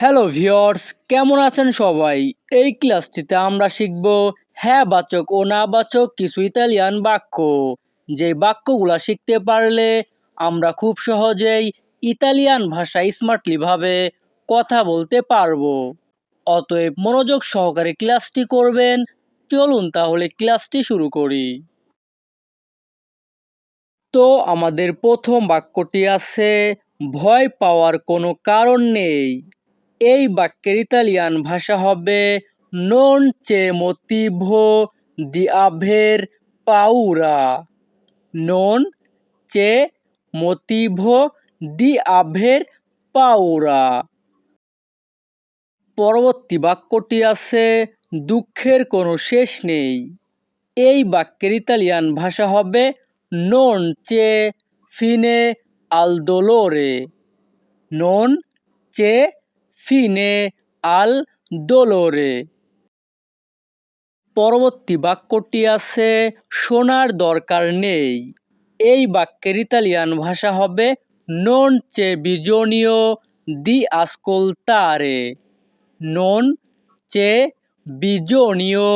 Hello viewers, কেমন আছেন সবাই? এই ক্লাসটিতে আমরা শিখব হ্যাঁ বাচক ও না বাচক কিছু ইতালিয়ান বাক্য। যে বাক্যগুলা শিখতে পারলে আমরা খুব সহজেই ইতালিয়ান ভাষায় স্মার্টলি ভাবে কথা বলতে পারবো। অতএব মনোযোগ সহকারে ক্লাসটি করবেন। চলুন তাহলে ক্লাসটি শুরু করি। তো আমাদের প্রথম বাক্যটি আছে, ভয় পাওয়ার কোনো কারণ নেই। এই বাক্যের ইতালিয়ান ভাষা হবে non c'è motivo di aver paura। non c'è motivo di aver paura। পরবর্তী বাক্যটি আছে, দুঃখের কোনো শেষ নেই। এই বাক্যের ইতালিয়ান ভাষা হবে non c'è fine al dolore। non c'è fine al dolore। পরবর্তী বাক্যটি আছে, শোনার দরকার নেই। এই বাক্যের ইতালিয়ান ভাষা হবে non c'è bisogno di ascoltare। non c'è bisogno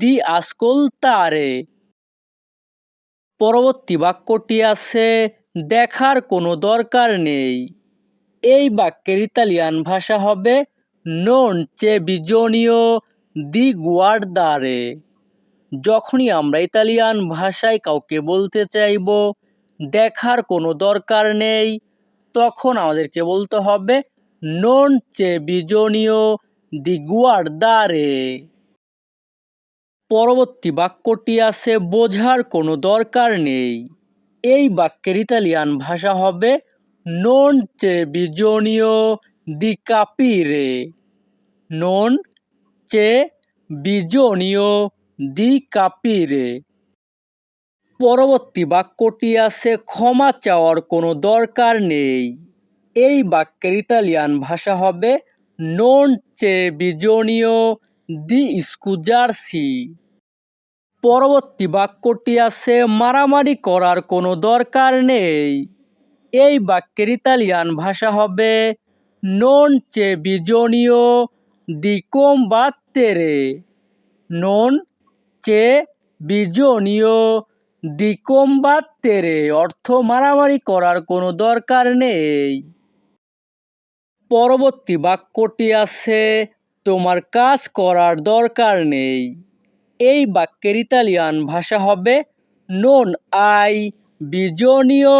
di ascoltare। পরবর্তী বাক্যটি আছে, দেখার কোনো দরকার নেই। এই বাক্যের ইতালিয়ান ভাষা হবে non c'è bisogno di guardare। যখনই আমরা ইতালিয়ান ভাষায় কাউকে বলতে চাইব দেখার কোনো দরকার নেই, তখন আমাদেরকে বলতে হবে non c'è bisogno di guardare। পরবর্তী বাক্যটি আছে, বোঝার কোনো দরকার নেই। এই বাক্যের ইতালিয়ান ভাষা হবে non c'è bisogno di capire। non c'è bisogno di capire। পরবর্তী বাক্যটি আছে, ক্ষমা চাওয়ার কোনো দরকার নেই। এই বাক্যের ইতালিয়ান ভাষা হবে non c'è bisogno di scusarsi। পরবর্তী বাক্যটি আছে, মারামারি করার কোনো দরকার নেই। এই বাক্যের ইতালিয়ান ভাষা হবে non c'è bisogno di combattere। non c'è bisogno di combattere অর্থ মারামারি করার কোনো দরকার নেই। পরবর্তী বাক্যটি আছে, তোমার কাজ করার দরকার নেই। এই বাক্যের ইতালিয়ান ভাষা হবে non hai bisogno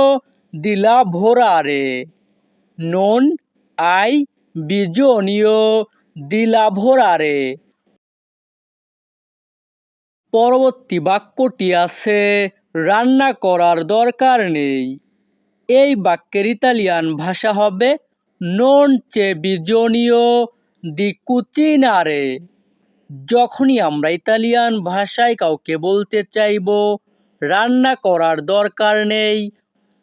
di lavorare। non hai bisogno di lavorare। পরবর্তী বাক্যটি আছে, রান্না করার দরকার নেই। এই বাক্যের ইতালিয়ান ভাষা হবে non c'è bisogno di cucinare। যখনই আমরা ইতালিয়ান ভাষায় কাউকে বলতে চাইব রান্না করার দরকার নেই,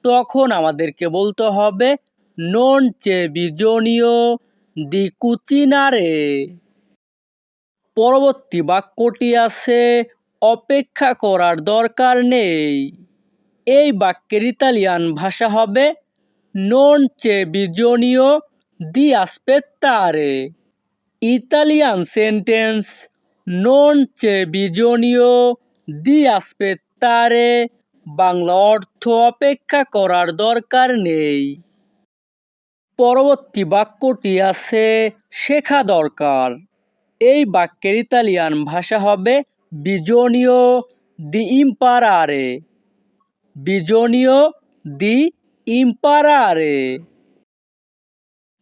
তখন আমাদেরকে বলতে হবে non c'è bisogno di cucinare। পরবর্তী বাক্যটি আছে, অপেক্ষা করার দরকার নেই। এই বাক্যের ইতালিয়ান ভাষা হবে non c'è bisogno di aspettare। Italian sentence non c'è bisogno di aspettare, Bangla অর্থ অপেক্ষা করার দরকার নেই। পরবর্তী বাক্যটি আছে, শেখা দরকার। এই বাক্যের ইতালিয়ান ভাষা হবে bisogno di imparare। bisogno di imparare।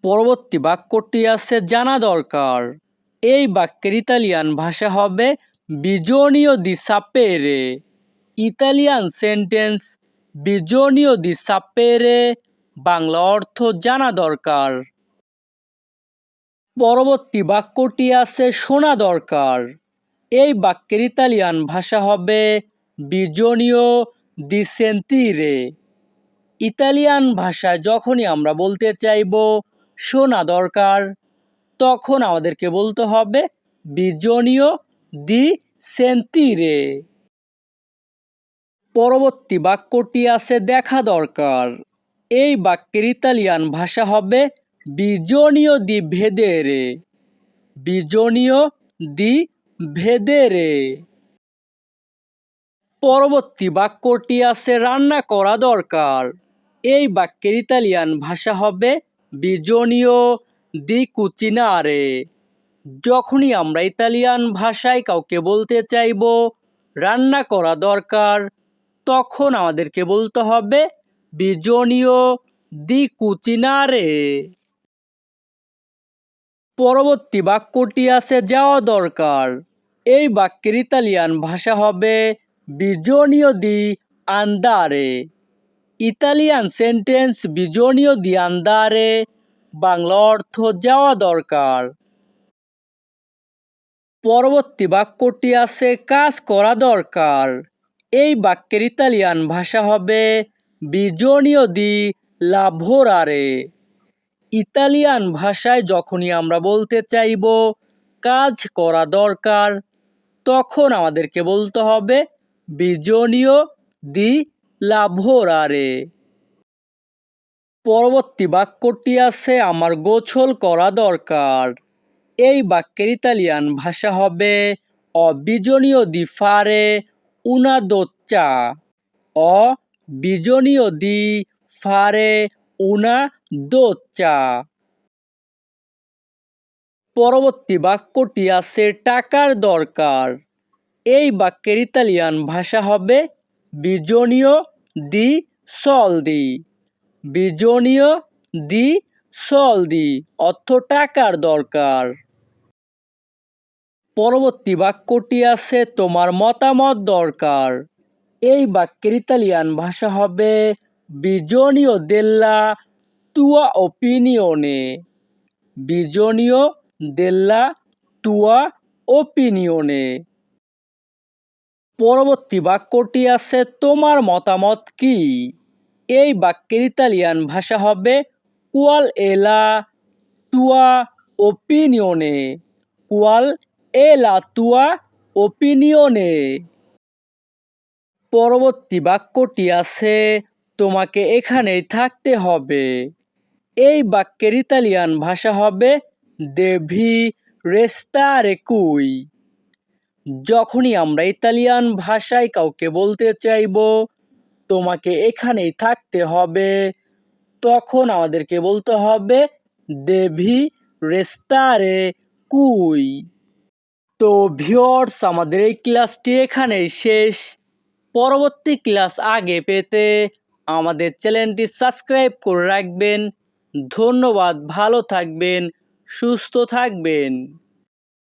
পরবর্তী বাক্যটি আছে, জানা দরকার। এই বাক্যের ইতালিয়ান ভাষা হবে bisogno di sapere। Italian sentence bisogno di sapere, Bangla অর্থ জানা দরকার। পরবর্তী বাক্যটি আছে, শোনা দরকার। এই বাক্যের ইতালিয়ান ভাষা হবে bisogno di sentire। ইতালিয়ান ভাষায় যখনই আমরা বলতে চাইব শোনা দরকার, তখন আমাদেরকে বলতে হবে bisogno di sentire। পরবর্তী বাক্যটি আছে, দেখা দরকার। এই বাক্যের ইতালিয়ান ভাষা হবে Bisogno di vedere. Bisogno di vedere. পরবর্তী বাক্যটি আছে রান্না করা দরকার। এই বাক্যের ইতালিয়ান ভাষা হবে bisogno di cucinare। যখনই আমরা ইতালিয়ান ভাষায় কাউকে বলতে চাইব রান্না করা দরকার, তখন আমাদেরকে বলতে হবে bisogno di cucinare। পরবর্তী বাক্যটি আছে যাওয়া দরকার। এই বাক্যের ইতালিয়ান ভাষা হবে bisogno di andare। Italian sentence bisogno di andare Bangla অর্থ যাওয়া দরকার। পরবর্তী বাক্যটি আছে কাজ করা দরকার। এই বাক্যের ইতালিয়ান ভাষা হবে bisogno di lavorare। ইতালিয়ান ভাষায় যখনই আমরা বলতে চাইব কাজ করা দরকার, তখন আমাদেরকে বলতে হবে bisogno di lavorare। পরবর্তী বাক্যটি আছে আমার গোসল করা দরকার। এই বাক্যের ইতালিয়ান ভাষা হবে ho bisogno di fare una doccia। ho bisogno di fare una doccia। পরবর্তী বাক্যটি আছে টাকার দরকার। এই বাক্যের ইতালিয়ান ভাষা হবে bisogno di soldi। bisogno di soldi অর্থ টাকার দরকার। পরবর্তী বাক্যটি আছে তোমার মতামত দরকার। এই বাক্যের ইতালিয়ান ভাষা হবে bisogno della tua opinione। bisogno della tua opinione। পরবর্তী বাক্যটি আছে তোমার মতামত কি? এই বাক্যের ইতালিয়ান ভাষা হবে qual è la tua opinione। qual è la tua opinione। পরবর্তী বাক্যটি আছে তোমাকে এখানেই থাকতে হবে। এই বাক্যের ইতালিয়ান ভাষা হবে devi restare qui। যখনই আমরা ইতালিয়ান ভাষায় কাউকে বলতে চাইব তোমাকে এখানেই থাকতে হবে, তখন আমাদেরকে বলতে হবে devi restare qui। তো ভিউয়ার্স, আমাদের এই ক্লাসটি এখানেই শেষ। পরবর্তী ক্লাস আগে পেতে আমাদের চ্যানেলটি সাবস্ক্রাইব করে রাখবেন। ধন্যবাদ, ভালো থাকবেন, সুস্থ থাকবেন।